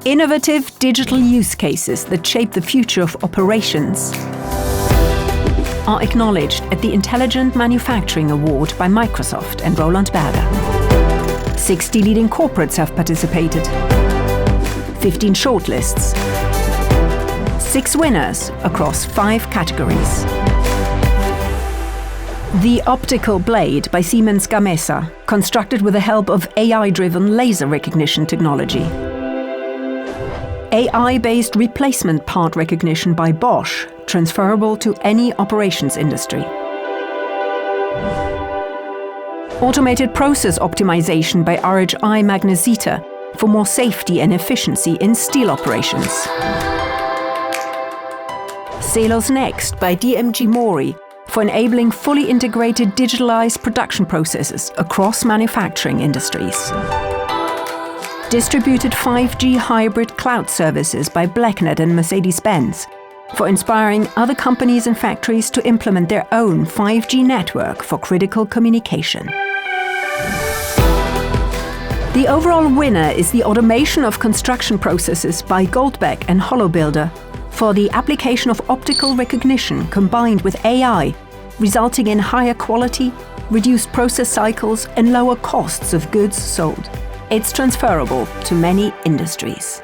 Innovative digital use cases that shape the future of operations are acknowledged at the Intelligent Manufacturing Award by Microsoft and Roland Berger. 60 leading corporates have participated. 15 shortlists. 6 winners across 5 categories. The Optical blade by Siemens Gamesa, constructed with the help of AI-driven laser recognition technology. AI-based replacement part recognition by Bosch, transferable to any operations industry. Automated process optimization by RHI Magnesita for more safety and efficiency in steel operations. Celos Next by DMG Mori for enabling fully integrated digitalized production processes across manufacturing industries. Distributed 5G hybrid cloud services by Blacknet and Mercedes-Benz for inspiring other companies and factories to implement their own 5G network for critical communication. The overall winner is the automation of construction processes by GOLDBECK and HoloBuilder for the application of optical recognition combined with AI, resulting in higher quality, reduced process cycles and lower costs of goods sold. It's transferable to many industries.